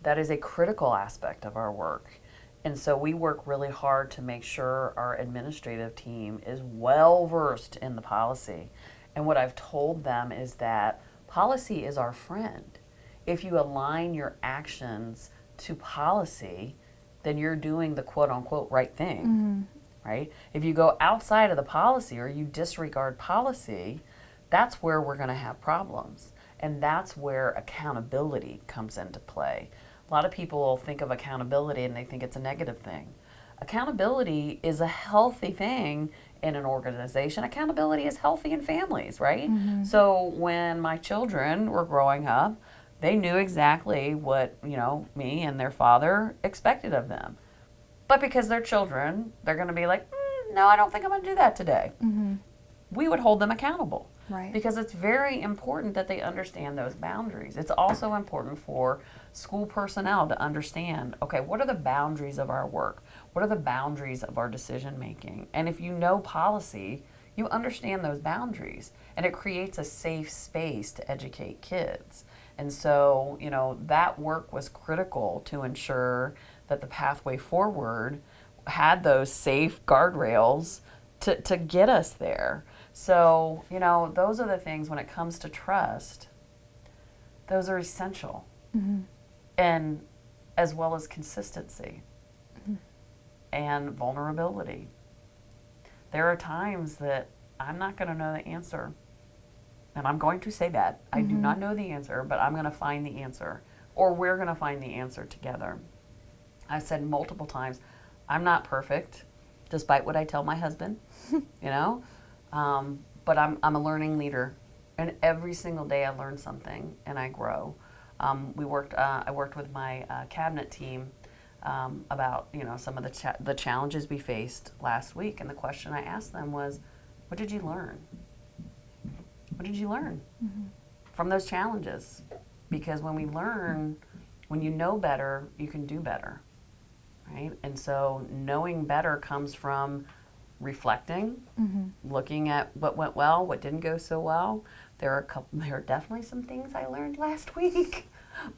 [SPEAKER 2] That is a critical aspect of our work. And so we work really hard to make sure our administrative team is well versed in the policy. And what I've told them is that policy is our friend. If you align your actions to policy, then you're doing the quote unquote right thing, right? If you go outside of the policy or you disregard policy, that's where we're going to have problems. And that's where accountability comes into play. a lot of people think of accountability and they think it's a negative thing. Accountability is a healthy thing in an organization. Accountability is healthy in families, right? Mm-hmm. So when my children were growing up, they knew exactly what, me and their father expected of them. But because they're children, they're going to be like, no, I don't think I'm going to do that today. Mm-hmm. We would hold them accountable.
[SPEAKER 1] Right.
[SPEAKER 2] Because it's very important that they understand those boundaries. It's also important for school personnel to understand, okay, what are the boundaries of our work? What are the boundaries of our decision making? And if you know policy, you understand those boundaries. And it creates a safe space to educate kids. And so, that work was critical to ensure that the pathway forward had those safe guardrails to get us there. So, those are the things when it comes to trust, those are essential. Mm-hmm. And as well as consistency mm-hmm. and vulnerability. There are times that I'm not going to know the answer. And I'm going to say that. Mm-hmm. I do not know the answer, but I'm going to find the answer. Or we're going to find the answer together. I've said multiple times, I'm not perfect, despite what I tell my husband, but I'm a learning leader. And every single day I learn something and I grow. I worked with my cabinet team about, some of the challenges we faced last week. And the question I asked them was, what did you learn? What did you learn mm-hmm. from those challenges? Because when we learn, when you know better, you can do better, right? And so knowing better comes from reflecting, mm-hmm. looking at what went well, what didn't go so well. There are definitely some things I learned last week.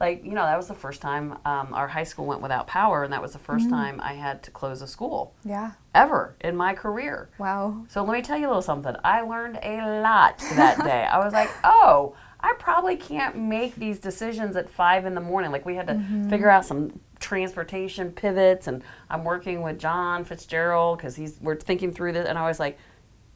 [SPEAKER 2] Like, that was the first time our high school went without power, and that was the first time I had to close a school.
[SPEAKER 1] Yeah.
[SPEAKER 2] Ever in my career.
[SPEAKER 1] Wow.
[SPEAKER 2] So let me tell you a little something. I learned a lot that day. I was like, oh, I probably can't make these decisions at 5 a.m. Like, we had to mm-hmm. figure out some transportation pivots, and I'm working with John Fitzgerald because we're thinking through this, and I was like,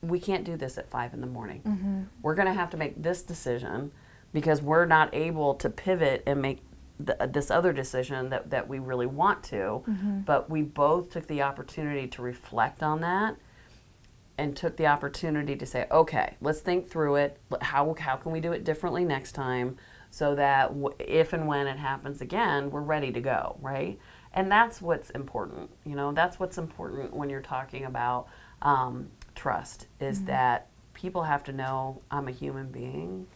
[SPEAKER 2] we can't do this at 5 a.m. Mm-hmm. We're going to have to make this decision because we're not able to pivot and make this other decision that we really want to. Mm-hmm. But we both took the opportunity to reflect on that and took the opportunity to say, okay, let's think through it. How can we do it differently next time so that if and when it happens again, we're ready to go, right? And that's what's important. That's what's important when you're talking about trust is mm-hmm. that people have to know I'm a human being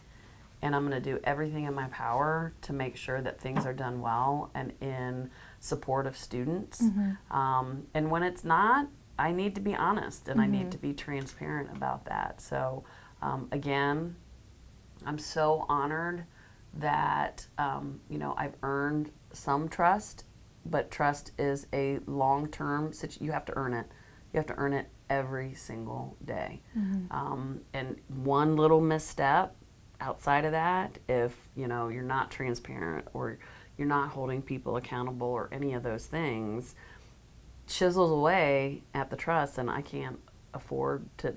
[SPEAKER 2] and I'm going to do everything in my power to make sure that things are done well and in support of students. Mm-hmm. And when it's not, I need to be honest and mm-hmm. I need to be transparent about that. So again, I'm so honored that, I've earned some trust, but trust is a long-term situation. You have to earn it. You have to earn it every single day. Mm-hmm. And one little misstep outside of that, if you're not transparent or you're not holding people accountable or any of those things, chisels away at the trust, and I can't afford to,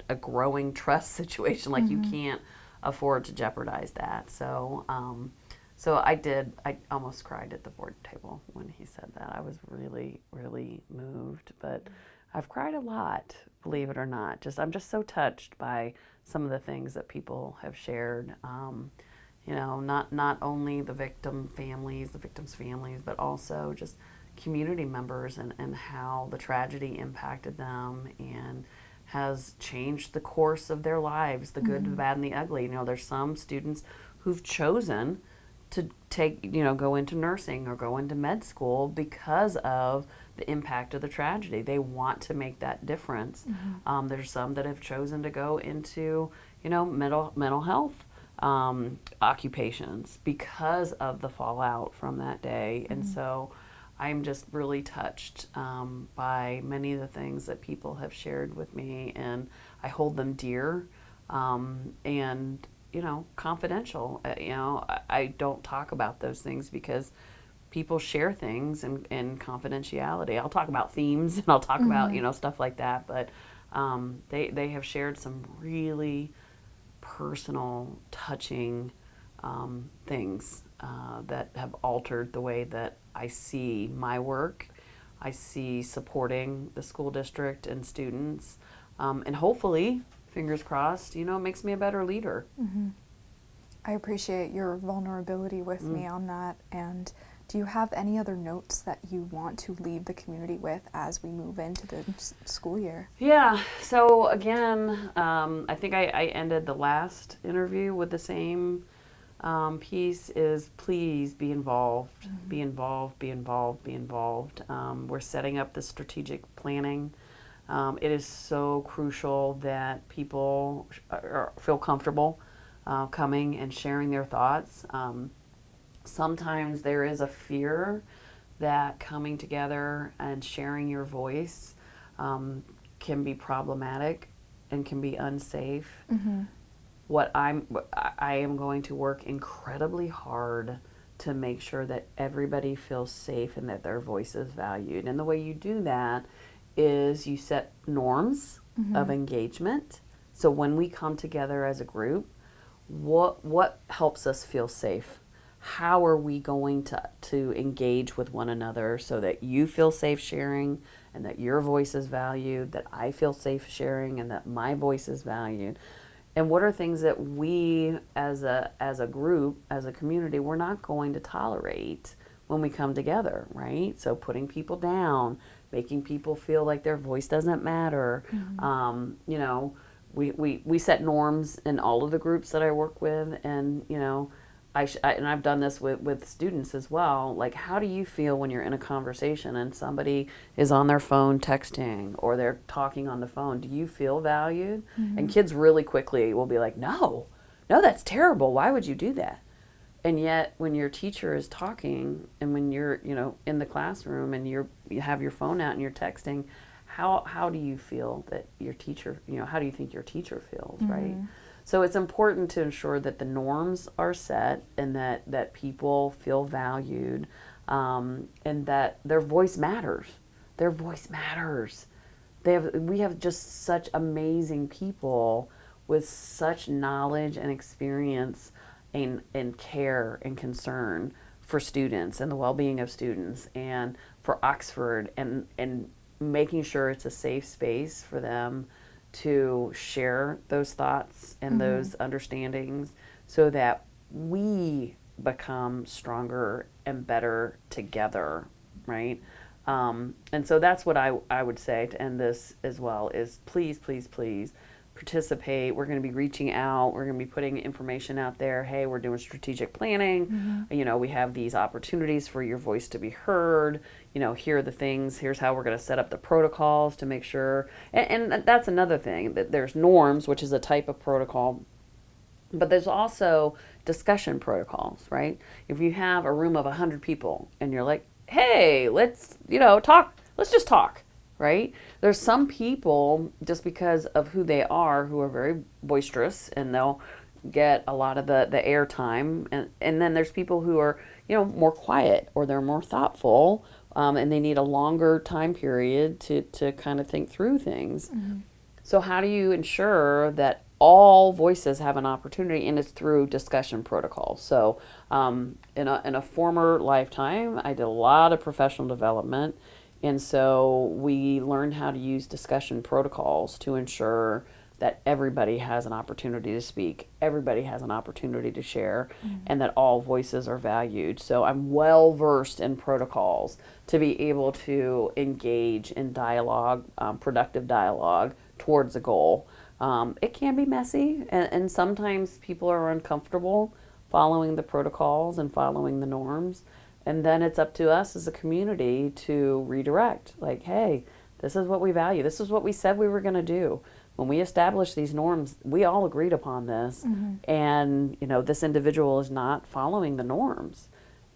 [SPEAKER 2] a growing trust situation. Like mm-hmm. you can't afford to jeopardize that. So, I almost cried at the board table when he said that. I was really, really moved, but I've cried a lot, believe it or not. I'm just so touched by some of the things that people have shared. Not only the victims' families, but also just community members and how the tragedy impacted them and has changed the course of their lives, the good, mm-hmm. the bad, and the ugly. There's some students who've chosen to go into nursing or go into med school because of the impact of the tragedy. They want to make that difference. Mm-hmm. There's some that have chosen to go into, mental health occupations because of the fallout from that day. Mm-hmm. And so I'm just really touched by many of the things that people have shared with me, and I hold them dear and, confidential. I don't talk about those things because people share things in confidentiality. I'll talk about themes and I'll talk mm-hmm. about, stuff like that, but they have shared some really personal, touching things that have altered the way that I see my work. I see supporting the school district and students, and hopefully, fingers crossed, it makes me a better leader.
[SPEAKER 1] Mm-hmm. I appreciate your vulnerability with me on that. And do you have any other notes that you want to leave the community with as we move into the school year?
[SPEAKER 2] Yeah. So again, I think I ended the last interview with the same piece is please be involved, be involved, be involved, be involved. We're setting up the strategic planning. It is so crucial that people feel comfortable coming and sharing their thoughts. Sometimes there is a fear that coming together and sharing your voice can be problematic and can be unsafe.
[SPEAKER 1] Mm-hmm.
[SPEAKER 2] I am going to work incredibly hard to make sure that everybody feels safe and that their voice is valued. And the way you do that is you set norms of engagement. So when we come together as a group, what helps us feel safe? How are we going to engage with one another so that you feel safe sharing and that your voice is valued, that I feel safe sharing and that my voice is valued? And what are things that we as a group, as a community, we're not going to tolerate when we come together, right? So putting people down, making people feel like their voice doesn't matter. We set norms in all of the groups that I work with, and and I've done this with students as well. Like, how do you feel when you're in a conversation and somebody is on their phone texting or they're talking on the phone? Do you feel valued? And kids really quickly will be like, no, that's terrible. Why would you do that? And yet when your teacher is talking and when you're, in the classroom and you have your phone out and you're texting, how do you feel that your teacher, how do you think your teacher feels, right? So it's important to ensure that the norms are set and that people feel valued, and that their voice matters. Their voice matters. We have just such amazing people with such knowledge and experience and care and concern for students and the well-being of students and for Oxford and making sure it's a safe space for them to share those thoughts and those understandings so that we become stronger and better together, right? And so that's what I would say to end this as well is please, please, please participate. We're going to be reaching out. We're going to be putting information out there. Hey, we're doing strategic planning. We have these opportunities for your voice to be heard. Here are the things. Here's how we're going to set up the protocols to make sure. And that's another thing, that there's norms, which is a type of protocol. But there's also discussion protocols, right? If you have a room of 100 people and you're like, hey, let's, talk. Let's just talk. Right? There's some people, just because of who they are, who are very boisterous and they'll get a lot of the airtime. And then there's people who are, more quiet or they're more thoughtful, and they need a longer time period to kind of think through things. So how do you ensure that all voices have an opportunity? And it's through discussion protocols. So in a former lifetime, I did a lot of professional development. And so we learned how to use discussion protocols to ensure that everybody has an opportunity to speak, everybody has an opportunity to share, and that all voices are valued. So I'm well versed in protocols to be able to engage in dialogue, productive dialogue towards a goal. It can be messy, and sometimes people are uncomfortable following the protocols and following the norms. And then it's up to us as a community to redirect. Like, hey, this is what we value. This is what we said we were going to do. When we established these norms, we all agreed upon this. And, this individual is not following the norms.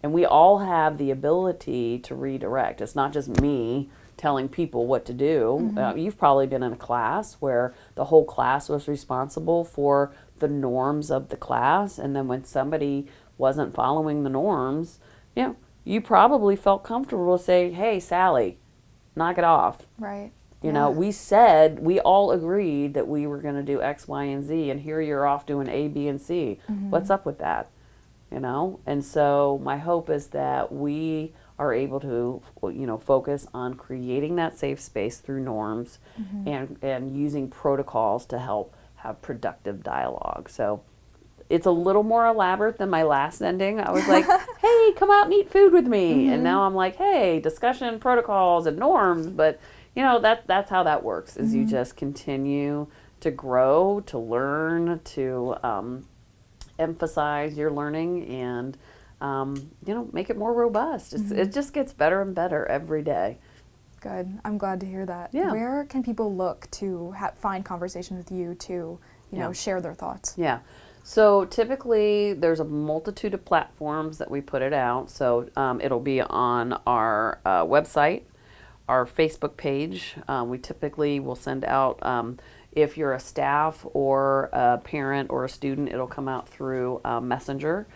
[SPEAKER 2] And we all have the ability to redirect. It's not just me telling people what to do. You've probably been in a class where the whole class was responsible for the norms of the class. And then when somebody wasn't following the norms, you probably felt comfortable to say, hey, Sally, knock it off.
[SPEAKER 1] Right.
[SPEAKER 2] We all agreed that we were going to do X, Y, and Z, and here you're off doing A, B, and C. What's up with that? you know? And so my hope is that we are able to, you know, focus on creating that safe space through norms and using protocols to help have productive dialogue. So it's a little more elaborate than my last ending. I was like, hey, come out and eat food with me. And now I'm like, hey, discussion, protocols, and norms. But, you know, that's how that works, is you just continue to grow, to learn, to emphasize your learning and, you know, make it more robust. It just gets better and better every day.
[SPEAKER 1] Good. I'm glad to hear that.
[SPEAKER 2] Yeah.
[SPEAKER 1] Where can people look to find conversation with you to, you know, share their thoughts?
[SPEAKER 2] Yeah. So typically there's a multitude of platforms that we put it out. So it'll be on our website, our Facebook page. We typically will send out, if you're a staff or a parent or a student, it'll come out through Messenger,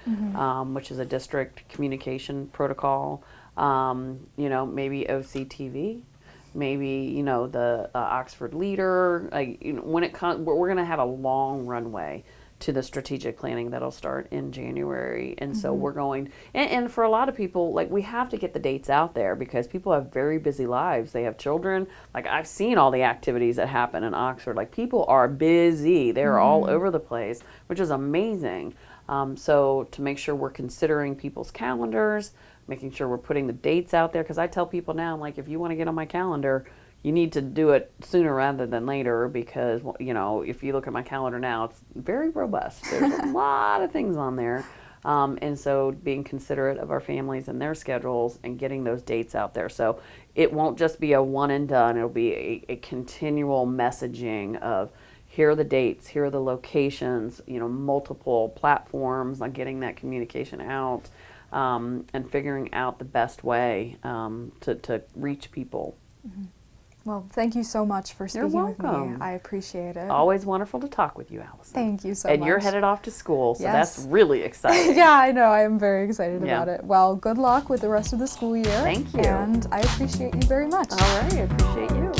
[SPEAKER 2] which is a district communication protocol. You know, maybe OCTV, maybe, you know, the Oxford Leader. Like, you know, when it comes, we're going to have a long runway to the strategic planning that'll start in January. And so we're going, and for a lot of people, like, we have to get the dates out there because people have very busy lives. They have children. Like, I've seen all the activities that happen in Oxford. Like, people are busy. They're all over the place, which is amazing. So to make sure we're considering people's calendars, making sure we're putting the dates out there, because I tell people now, I'm like, if you want to get on my calendar, you need to do it sooner rather than later, because, you know, if you look at my calendar now, it's very robust. There's a lot of things on there. And so being considerate of our families and their schedules and getting those dates out there. So it won't just be a one and done. It'll be a continual messaging of, here are the dates, here are the locations, you know, multiple platforms on getting that communication out, and figuring out the best way to reach people.
[SPEAKER 1] Well, thank you so much for speaking with me.
[SPEAKER 2] welcome.
[SPEAKER 1] I appreciate it.
[SPEAKER 2] Always wonderful to talk with you, Allison.
[SPEAKER 1] Thank you so much.
[SPEAKER 2] And you're headed off to school, so
[SPEAKER 1] Yes.
[SPEAKER 2] that's really exciting.
[SPEAKER 1] Yeah, I know. I am very excited
[SPEAKER 2] Yeah.
[SPEAKER 1] about it. Well, good luck with the rest of the school year.
[SPEAKER 2] Thank you.
[SPEAKER 1] And I appreciate you very much.
[SPEAKER 2] All right, I appreciate you.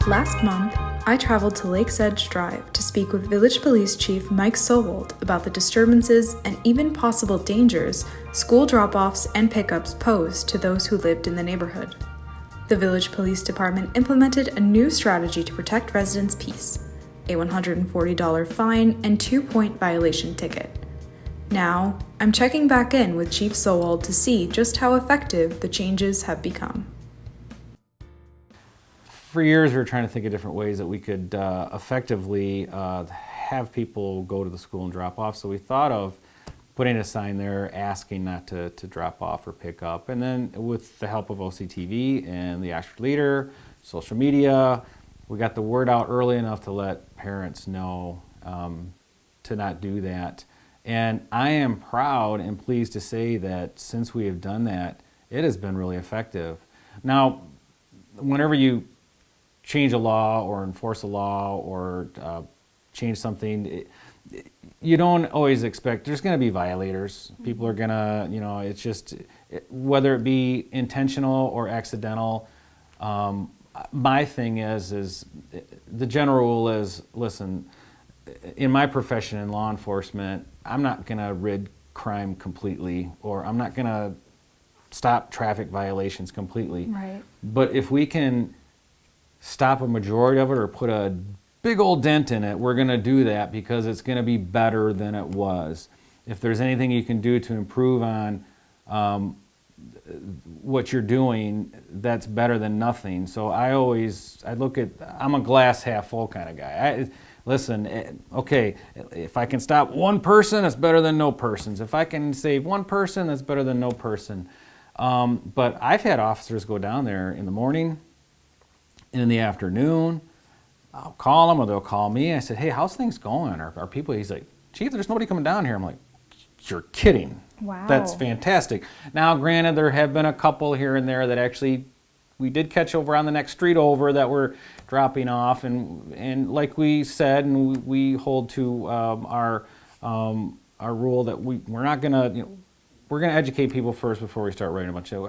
[SPEAKER 3] Last month, I traveled to Lakes Edge Drive to speak with Village Police Chief Mike Solwold about the disturbances and even possible dangers school drop-offs and pickups pose to those who lived in the neighborhood. The Village Police Department implemented a new strategy to protect residents' peace, a $140 fine and 2-point violation ticket. Now, I'm checking back in with Chief Solwold to see just how effective the changes have become.
[SPEAKER 4] For years, we were trying to think of different ways that we could effectively have people go to the school and drop off. So we thought of putting a sign there asking not to drop off or pick up. And then with the help of OCTV and the Oxford Leader, social media, we got the word out early enough to let parents know to not do that. And I am proud and pleased to say that since we have done that, it has been really effective. Now, whenever you change a law or enforce a law or change something, you don't always expect, there's going to be violators. People are going to, you know, it's just, whether it be intentional or accidental, my thing is the general rule is, listen, in my profession in law enforcement, I'm not going to rid crime completely, or I'm not going to stop traffic violations completely.
[SPEAKER 1] Right.
[SPEAKER 4] But if we can stop a majority of it or put a big old dent in it, we're going to do that because it's going to be better than it was. If there's anything you can do to improve on what you're doing, that's better than nothing. So I look at, I'm a glass half full kind of guy. listen, okay, if I can stop one person, it's better than no persons. If I can save one person, that's better than no person. But I've had officers go down there in the morning and in the afternoon. I'll call them or they'll call me. I said, hey, how's things going? Are people, he's like, Chief, there's nobody coming down here. I'm like, you're kidding.
[SPEAKER 1] Wow.
[SPEAKER 4] That's fantastic. Now, granted, there have been a couple here and there that actually we did catch over on the next street over that were dropping off. And like we said, and we hold to our rule that we're not going to, we're going to educate people first before we start writing a bunch of,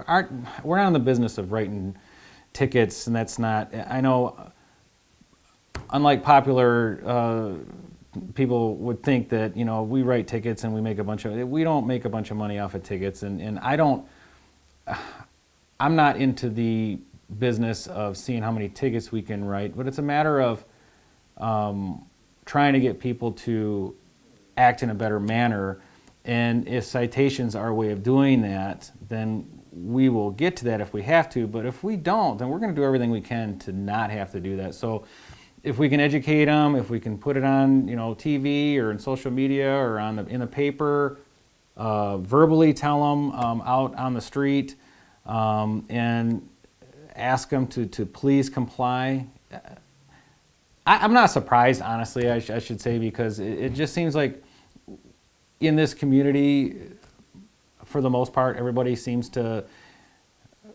[SPEAKER 4] we're not in the business of writing tickets, and that's not, I know, unlike popular people would think that, we write tickets and we make we don't make a bunch of money off of tickets, and I'm not into the business of seeing how many tickets we can write, but it's a matter of trying to get people to act in a better manner. And if citations are a way of doing that, then we will get to that if we have to. But if we don't, then we're going to do everything we can to not have to do that. So if we can educate them, if we can put it on, TV or in social media or in the paper, verbally tell them out on the street, and ask them to please comply. I'm not surprised, honestly, I should say, because it just seems like in this community, for the most part, everybody seems to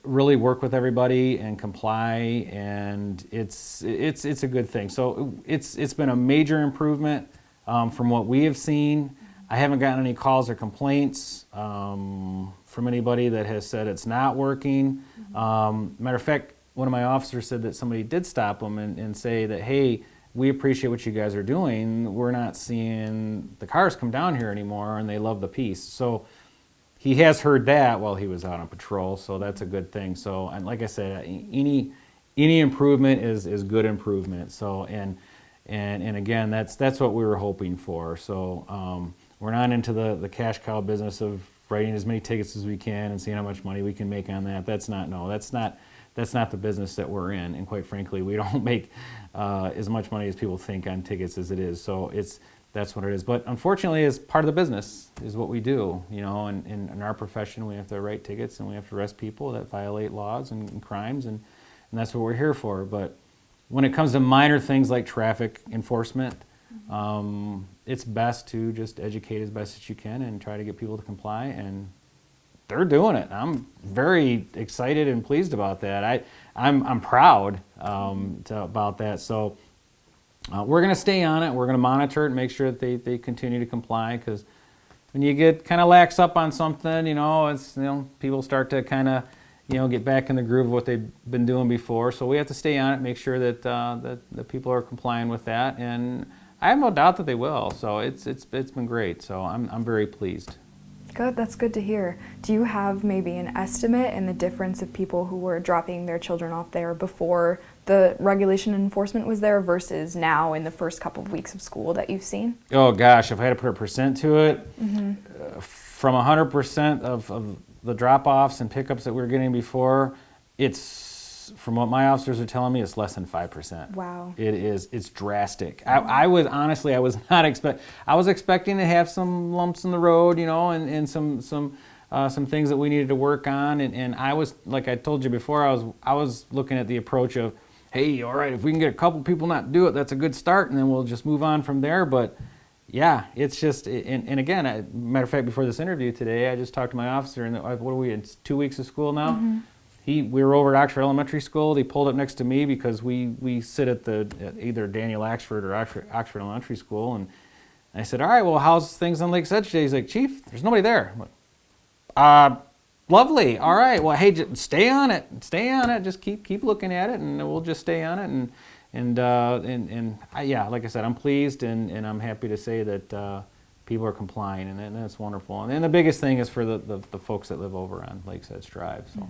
[SPEAKER 4] really work with everybody and comply, and it's a good thing. So it's been a major improvement from what we have seen. I haven't gotten any calls or complaints from anybody that has said it's not working. Matter of fact, one of my officers said that somebody did stop them and say that, hey, we appreciate what you guys are doing. We're not seeing the cars come down here anymore, and they love the peace. So he has heard that while he was out on patrol, so that's a good thing. So, and like I said, any improvement is good improvement. So, and again, that's what we were hoping for. So, we're not into the cash cow business of writing as many tickets as we can and seeing how much money we can make on that. That's not the business that we're in. And quite frankly, we don't make as much money as people think on tickets as it is. So that's what it is. But unfortunately, as part of the business is what we do. And in our profession, we have to write tickets and we have to arrest people that violate laws and crimes, and that's what we're here for. But when it comes to minor things like traffic enforcement, it's best to just educate as best as you can and try to get people to comply, and they're doing it. I'm very excited and pleased about that. I'm proud about that. So we're going to stay on it. We're going to monitor it and make sure that they continue to comply, because when you get kind of lax up on something, it's people start to kind of get back in the groove of what they've been doing before. So we have to stay on it, make sure that that people are complying with that, and I have no doubt that they will. So it's been great. So I'm very pleased.
[SPEAKER 3] Good, that's good to hear. Do you have maybe an estimate in the difference of people who were dropping their children off there before the regulation and enforcement was there versus now in the first couple of weeks of school that you've seen?
[SPEAKER 4] Oh gosh, if I had to put a percent to it, from 100% of the drop-offs and pickups that we were getting before, it's, from what my officers are telling me, it's less than 5%.
[SPEAKER 3] Wow.
[SPEAKER 4] It's drastic. I was not I was expecting to have some lumps in the road, and some things that we needed to work on, and I was, like I told you before, I was looking at the approach of, hey, all right, if we can get a couple people not do it, that's a good start, and then we'll just move on from there. But yeah, it's just, and again, matter of fact, before this interview today, I just talked to my officer, and what are we, it's 2 weeks of school now? We were over at Oxford Elementary School. He pulled up next to me because we sit at either Daniel Axford or Oxford Elementary School, and I said, all right, well, how's things on Lake Sedge today? He's like, Chief, there's nobody there. I'm like, lovely. All right. Well, hey, just stay on it. Just keep looking at it, and we'll just stay on it. And yeah, like I said, I'm pleased, and I'm happy to say that people are complying, and that's wonderful. And the biggest thing is for the folks that live over on Lake Sedge Drive. So.